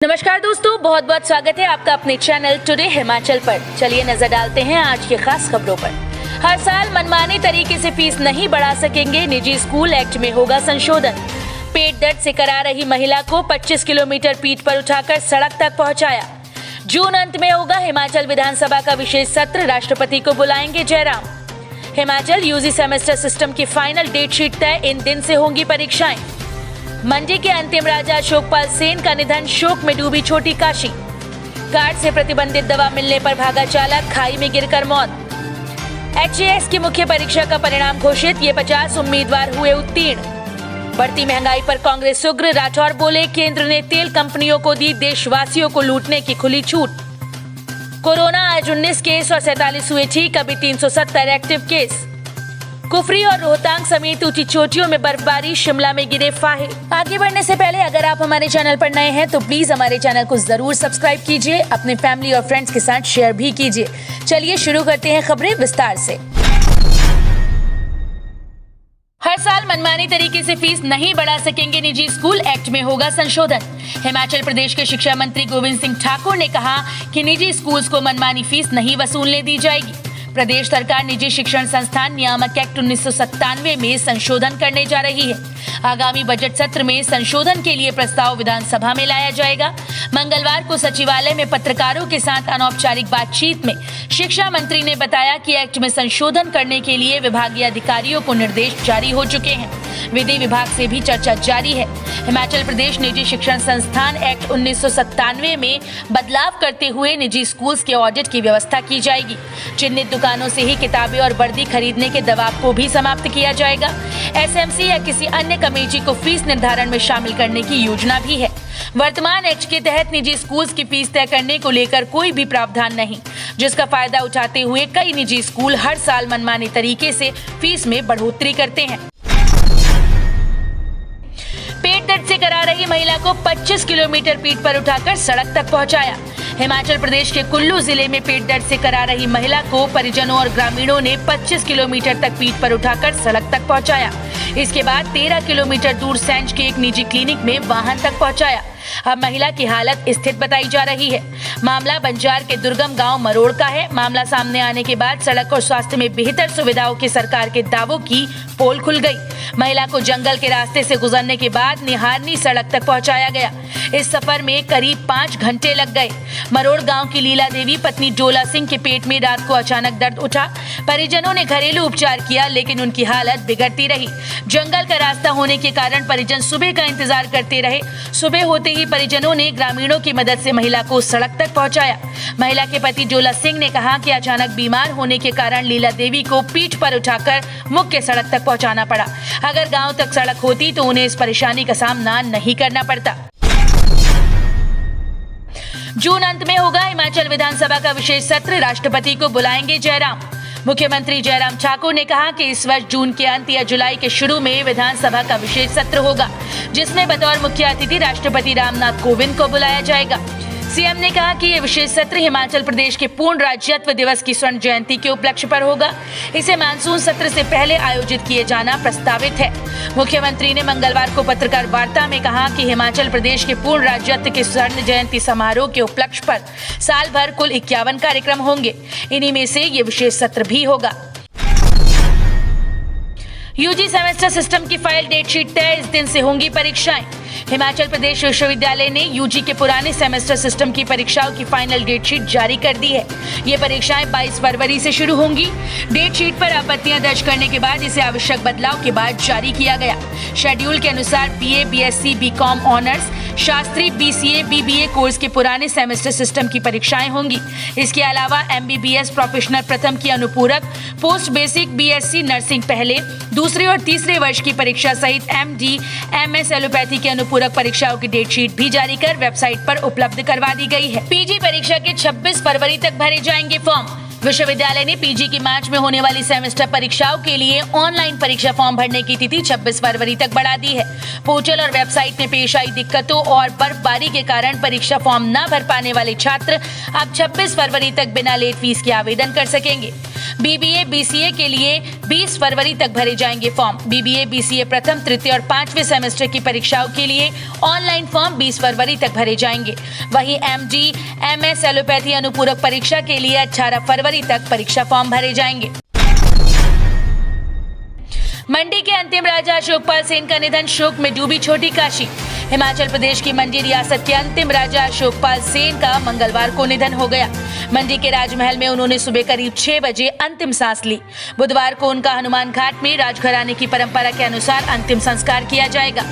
नमस्कार दोस्तों, बहुत बहुत स्वागत है आपका अपने चैनल टुडे हिमाचल पर। चलिए नजर डालते हैं आज की खास खबरों पर। हर साल मनमाने तरीके से फीस नहीं बढ़ा सकेंगे, निजी स्कूल एक्ट में होगा संशोधन। पेट दर्द से करा रही महिला को 25 किलोमीटर पीठ पर उठाकर सड़क तक पहुंचाया। जून अंत में होगा हिमाचल विधानसभा का विशेष सत्र, राष्ट्रपति को बुलाएंगे Jairam. Himachal UG semester system की फाइनल डेट शीट तय, इन दिन से होंगी परीक्षाएं। मंडी के अंतिम राजा अशोकपाल सेन का निधन, शोक में डूबी छोटी काशी। कार्ड से प्रतिबंधित दवा मिलने पर भागा चालक, खाई में गिरकर मौत। HAS की मुख्य परीक्षा का परिणाम घोषित, ये 50 उम्मीदवार हुए उत्तीर्ण। बढ़ती महंगाई पर कांग्रेस उग्र, राठौर बोले केंद्र ने तेल कंपनियों को दी देशवासियों को लूटने की खुली छूट। कोरोना, आज 19 केस और 47 हुए ठीक, अभी 370 एक्टिव केस। कुफरी और रोहतांग समेत ऊंची चोटियों में बर्फबारी, शिमला में गिरे फाहे। आगे बढ़ने से पहले अगर आप हमारे चैनल पर नए हैं तो प्लीज हमारे चैनल को जरूर सब्सक्राइब कीजिए, अपने फैमिली और फ्रेंड्स के साथ शेयर भी कीजिए। चलिए शुरू करते हैं खबरें विस्तार से। हर साल मनमानी तरीके से फीस नहीं बढ़ा सकेंगे निजी स्कूल, एक्ट में होगा संशोधन। हिमाचल प्रदेश के शिक्षा मंत्री गोविंद सिंह ठाकुर ने कहा कि निजी स्कूल्स को मनमानी फीस नहीं वसूलने दी जाएगी। प्रदेश सरकार निजी शिक्षण संस्थान नियामक एक्ट 1997 में संशोधन करने जा रही है। आगामी बजट सत्र में संशोधन के लिए प्रस्ताव विधानसभा में लाया जाएगा। मंगलवार को सचिवालय में पत्रकारों के साथ अनौपचारिक बातचीत में शिक्षा मंत्री ने बताया कि एक्ट में संशोधन करने के लिए विभागीय अधिकारियों को निर्देश जारी हो चुके हैं। विधि विभाग से भी चर्चा जारी है। हिमाचल प्रदेश निजी शिक्षण संस्थान एक्ट 1997 में बदलाव करते हुए निजी स्कूल्स के ऑडिट की व्यवस्था की जाएगी। चिन्हित दुकानों से ही किताबें और वर्दी खरीदने के दबाव को भी समाप्त किया जाएगा। SMC या किसी अन्य कमेटी को फीस निर्धारण में शामिल करने की योजना भी है। वर्तमान एक्ट के तहत निजी स्कूल्स की फीस तय करने को लेकर कोई भी प्रावधान नहीं, जिसका फायदा उठाते हुए कई निजी स्कूल हर साल मनमाने तरीके से फीस में बढ़ोतरी करते हैं। पेट दर्द से करा रही महिला को 25 किलोमीटर पीठ पर उठाकर सड़क तक पहुंचाया। हिमाचल प्रदेश के कुल्लू जिले में पेट दर्द से करा रही महिला को परिजनों और ग्रामीणों ने 25 किलोमीटर तक पीठ पर उठाकर सड़क तक पहुंचाया। इसके बाद 13 किलोमीटर दूर सैंज के एक निजी क्लिनिक में वाहन तक पहुंचाया। अब महिला की हालत स्थिर बताई जा रही है। मामला बंजार के दुर्गम गांव मरोड़ का है। मामला सामने आने के बाद सड़क और स्वास्थ्य में बेहतर सुविधाओं के सरकार के दावों की पोल खुल गई। महिला को जंगल के रास्ते से गुजरने के बाद निहारनी सड़क तक पहुंचाया गया। इस सफर में करीब 5 घंटे लग गए। मरोड़ गांव की लीला देवी पत्नी डोला सिंह के पेट में रात को अचानक दर्द उठा। परिजनों ने घरेलू उपचार किया, लेकिन उनकी हालत बिगड़ती रही। जंगल का रास्ता होने के कारण परिजन सुबह का इंतजार करते रहे। सुबह होते ही परिजनों ने ग्रामीणों की मदद से महिला को सड़क तक पहुंचाया। महिला के पति डोला सिंह ने कहा कि अचानक बीमार होने के कारण लीला देवी को पीठ पर उठाकर मुख्य सड़क तक पहुंचाना पड़ा। अगर गांव तक सड़क होती तो उन्हें इस परेशानी का सामना नहीं करना पड़ता। जून अंत में होगा हिमाचल विधानसभा का विशेष सत्र, राष्ट्रपति को बुलाएंगे जयराम। मुख्यमंत्री जयराम ठाकुर ने कहा कि इस वर्ष जून के अंत या जुलाई के शुरू में विधानसभा का विशेष सत्र होगा, जिसमें बतौर मुख्य अतिथि राष्ट्रपति रामनाथ कोविंद को बुलाया जाएगा। सीएम ने कहा कि यह विशेष सत्र हिमाचल प्रदेश के पूर्ण राज्यत्व दिवस की स्वर्ण जयंती के उपलक्ष्य पर होगा। इसे मानसून सत्र से पहले आयोजित किए जाना प्रस्तावित है। मुख्यमंत्री ने मंगलवार को पत्रकार वार्ता में कहा कि हिमाचल प्रदेश के पूर्ण राज्यत्व के स्वर्ण जयंती समारोह के उपलक्ष्य पर साल भर कुल 51 कार्यक्रम होंगे। इन्हीं में से ये विशेष सत्र भी होगा। यूजी सेमेस्टर सिस्टम की फाइल डेट शीट तय, इस दिन से होंगी परीक्षाएं। हिमाचल प्रदेश विश्वविद्यालय ने यूजी के पुराने सेमेस्टर सिस्टम की परीक्षाओं की फाइनल डेट शीट जारी कर दी है। ये परीक्षाएं 22 फरवरी से शुरू होंगी। डेट शीट पर आपत्तियां दर्ज करने के बाद इसे आवश्यक बदलाव के बाद जारी किया गया। शेड्यूल के अनुसार BA, BSc, BCom honours, Shastri, BCA, BBA course के पुराने सेमेस्टर सिस्टम की परीक्षाएं होंगी। इसके अलावा MBBS प्रोफेशनल प्रथम की अनुपूरक, पोस्ट बेसिक, BSc नर्सिंग पहले, दूसरे और तीसरे वर्ष की परीक्षा सहित MD, MS एलोपैथी की अनुपूरक परीक्षाओं की डेट शीट भी जारी कर वेबसाइट पर उपलब्ध करवा दी गई है। PG परीक्षा के 26 फरवरी तक भरे जाएंगे फॉर्म। विश्वविद्यालय ने पीजी की मार्च में होने वाली सेमेस्टर परीक्षाओं के लिए ऑनलाइन परीक्षा फॉर्म भरने की तिथि 26 फरवरी तक बढ़ा दी है। पोर्टल और वेबसाइट में पेश आई दिक्कतों और बर्फबारी के कारण परीक्षा फॉर्म न भर पाने वाले छात्र अब 26 फरवरी तक बिना लेट फीस के आवेदन कर सकेंगे। BBA BCA के लिए 20 फरवरी तक भरे जाएंगे फॉर्म। BBA BCA प्रथम, तृतीय और 5वें सेमेस्टर की परीक्षाओं के लिए ऑनलाइन फॉर्म 20 फरवरी तक भरे जाएंगे। वहीं MD MS एलोपैथी अनुपूरक परीक्षा के लिए 18 फरवरी तक परीक्षा फॉर्म भरे जाएंगे। मंडी के अंतिम राजा अशोकपाल सेन का निधन, शोक में डूबी छोटी काशी। हिमाचल प्रदेश की मंडी रियासत के अंतिम राजा अशोकपाल सेन का मंगलवार को निधन हो गया। मंडी के राजमहल में उन्होंने सुबह करीब 6 बजे अंतिम सांस ली। बुधवार को उनका हनुमान घाट में राजघराने की परंपरा के अनुसार अंतिम संस्कार किया जाएगा।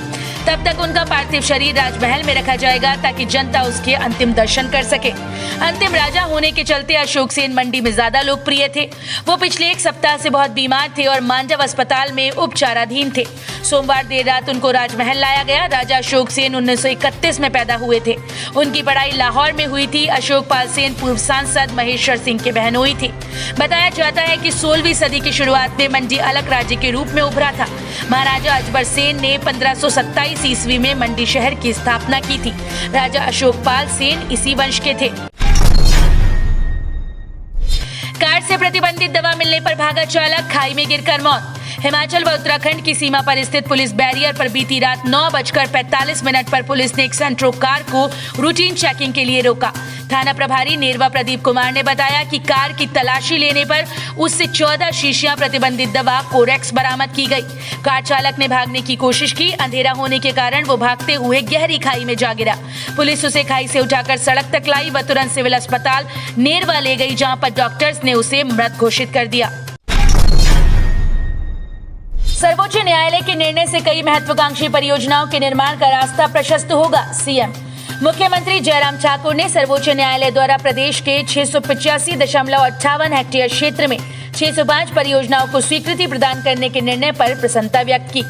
तब तक उनका पार्थिव शरीर राजमहल में रखा जाएगा ताकि जनता उसके अंतिम दर्शन कर सके। अंतिम राजा होने के चलते अशोक सेन मंडी में ज्यादा लोकप्रिय थे। वो पिछले 1 सप्ताह से बहुत बीमार थे और मांडव अस्पताल में उपचाराधीन थे। सोमवार देर रात उनको राजमहल लाया गया। राजा अशोक सेन 1931 में पैदा हुए थे। उनकी पढ़ाई लाहौर में हुई थी। अशोकपाल सेन पूर्व सांसद महेश्वर सिंह के बहनोई थे। बताया जाता है कि 16वीं सदी की शुरुआत में मंडी अलग राज्य के रूप में उभरा था। महाराजा अजबर सेन ने 1527 ईस्वी में मंडी शहर की स्थापना की थी। राजा अशोकपाल सेन इसी वंश के थे। कार से प्रतिबंधित दवा मिलने पर भागा चालक, खाई में गिरकर मौत। हिमाचल व उत्तराखंड की सीमा पर स्थित पुलिस बैरियर पर बीती रात 9:45 पर पुलिस ने एक सेंट्रो कार को रूटीन चेकिंग के लिए रोका। थाना प्रभारी नेरवा प्रदीप कुमार ने बताया कि कार की तलाशी लेने पर उससे 14 शीशियां प्रतिबंधित दवा कोरेक्स बरामद की गई। कार चालक ने भागने की कोशिश की। अंधेरा होने के कारण वो भागते हुए गहरी खाई में जा गिरा। पुलिस उसे खाई से उठाकर सड़क तक लाई व तुरंत सिविल अस्पताल नेरवा ले गई, जहां पर डॉक्टर्स ने उसे मृत घोषित कर दिया। सर्वोच्च न्यायालय के निर्णय से कई महत्वाकांक्षी परियोजनाओं के निर्माण का रास्ता प्रशस्त होगा। सीएम मुख्यमंत्री जयराम ठाकुर ने सर्वोच्च न्यायालय द्वारा प्रदेश के 685.58 हेक्टेयर क्षेत्र में 605 परियोजनाओं को स्वीकृति प्रदान करने के निर्णय पर प्रसन्नता व्यक्त की।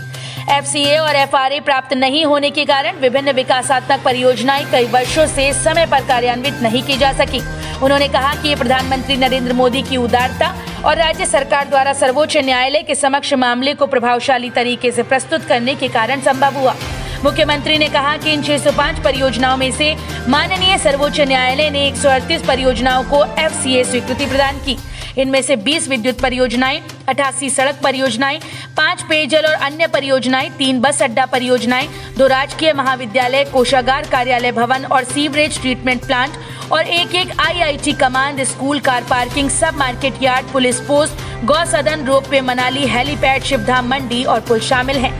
FCA और FRA प्राप्त नहीं होने के कारण विभिन्न विकासात्मक परियोजनाएं कई वर्षों से समय पर कार्यान्वित नहीं की जा सकी। उन्होंने कहा कि ये प्रधानमंत्री नरेंद्र मोदी की उदारता और राज्य सरकार द्वारा सर्वोच्च न्यायालय के समक्ष मामले को प्रभावशाली तरीके से प्रस्तुत करने के कारण संभव हुआ। मुख्यमंत्री ने कहा कि इन 605 परियोजनाओं में से माननीय सर्वोच्च न्यायालय ने 138 परियोजनाओं को FCA स्वीकृति प्रदान की। इनमें से 20 विद्युत परियोजनाएं, 88 सड़क परियोजनाएं, 5 पेयजल और अन्य परियोजनाएं, 3 बस अड्डा परियोजनाएं, 2 राजकीय महाविद्यालय, कोषागार, कार्यालय भवन और सीवरेज ट्रीटमेंट प्लांट और एक IIT command, school, car parking, सब मार्केट यार्ड, पुलिस पोस्ट, गौ सदन, रोपवे, मनाली, हेलीपैड, शिवधाम मंडी और पुल शामिल हैं।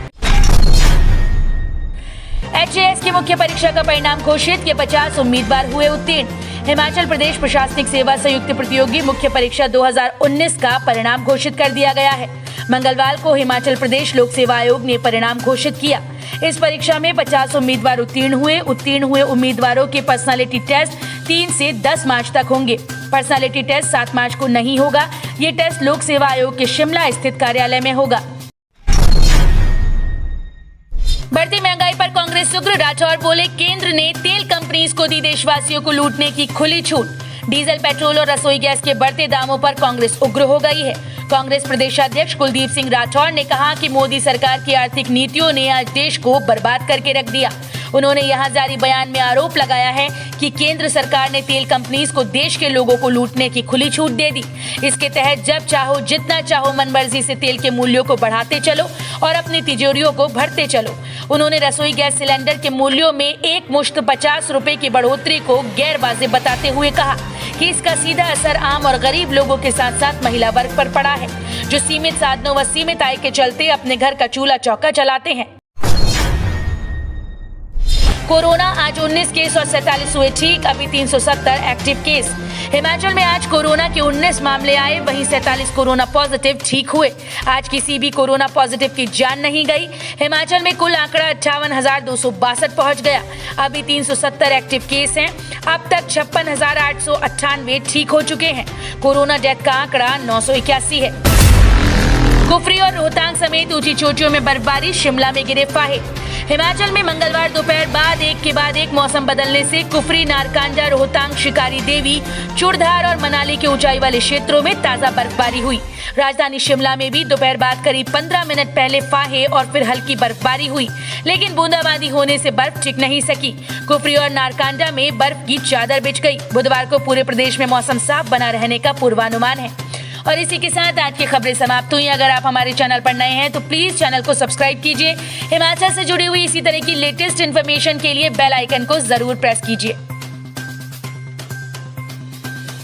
HAS की मुख्य परीक्षा का परिणाम घोषित, के 50 उम्मीदवार हुए उत्तीर्ण। हिमाचल प्रदेश प्रशासनिक सेवा संयुक्त प्रतियोगी मुख्य परीक्षा 2019 का परिणाम घोषित कर दिया गया है। मंगलवार को हिमाचल प्रदेश लोक सेवा आयोग ने परिणाम घोषित किया। इस परीक्षा में 50 उम्मीदवार उत्तीर्ण हुए। उत्तीर्ण हुए उम्मीदवारों के पर्सनालिटी टेस्ट 3 से 10 मार्च तक होंगे। पर्सनालिटी टेस्ट 7 मार्च को नहीं होगा। ये टेस्ट लोक सेवा आयोग के शिमला स्थित कार्यालय में होगा। बढ़ती महंगाई पर कांग्रेस उग्र, राठौर बोले केंद्र ने तेल कंपनीज को दी देशवासियों को लूटने की खुली छूट। डीजल, पेट्रोल और रसोई गैस के बढ़ते दामों पर कांग्रेस उग्र हो गई है। कांग्रेस प्रदेशाध्यक्ष कुलदीप सिंह राठौर ने कहा कि मोदी सरकार की आर्थिक नीतियों ने आज देश को बर्बाद करके रख दिया। उन्होंने यहां जारी बयान में आरोप लगाया है कि केंद्र सरकार ने तेल कंपनीज को देश के लोगों को लूटने की खुली छूट दे दी। इसके तहत जब चाहो, जितना चाहो, मनमर्जी से तेल के मूल्यों को बढ़ाते चलो और अपनी तिजोरियों को भरते चलो। उन्होंने रसोई गैस सिलेंडर के मूल्यों में एक मुश्त 50 रुपए की बढ़ोतरी को गैर वाजिब बताते हुए कहा कि इसका सीधा असर आम और गरीब लोगों के साथ साथ महिला वर्ग पर पड़ा है, जो सीमित साधनों व सीमित आय के चलते अपने घर का चूल्हा चौका चलाते हैं। कोरोना, आज 19 केस और 47 हुए ठीक, अभी 370 एक्टिव केस। हिमाचल में आज कोरोना के 19 मामले आए, वहीं 47 कोरोना पॉजिटिव ठीक हुए। आज किसी भी कोरोना पॉजिटिव की जान नहीं गई। हिमाचल में कुल आंकड़ा 58,262 पहुंच गया। अभी 370 एक्टिव केस हैं। अब तक 56,898 ठीक हो चुके हैं। कोरोना डेथ का आंकड़ा 981 है। कुफरी और रोहतांग समेत ऊंची चोटियों में बर्फबारी, शिमला में गिरे फाहे। हिमाचल में मंगलवार दोपहर बाद एक के बाद एक मौसम बदलने से कुफरी, नारकंडा, रोहतांग, शिकारी देवी, चूड़धार और मनाली के ऊंचाई वाले क्षेत्रों में ताजा बर्फबारी हुई। राजधानी शिमला में भी दोपहर बाद करीब 15 मिनट पहले फाहे और फिर हल्की बर्फबारी हुई, लेकिन बूंदाबांदी होने से बर्फ टिक नहीं सकी। कुफरी और नारकंडा में बर्फ की चादर बिछ गई। बुधवार को पूरे प्रदेश में मौसम साफ बना रहने का पूर्वानुमान है। और इसी के साथ आज की खबरें समाप्त हुई। अगर आप हमारे चैनल पर नए हैं तो प्लीज चैनल को सब्सक्राइब कीजिए। हिमाचल से जुड़ी हुई इसी तरह की लेटेस्ट इन्फॉर्मेशन के लिए बेल आइकन को जरूर प्रेस कीजिए।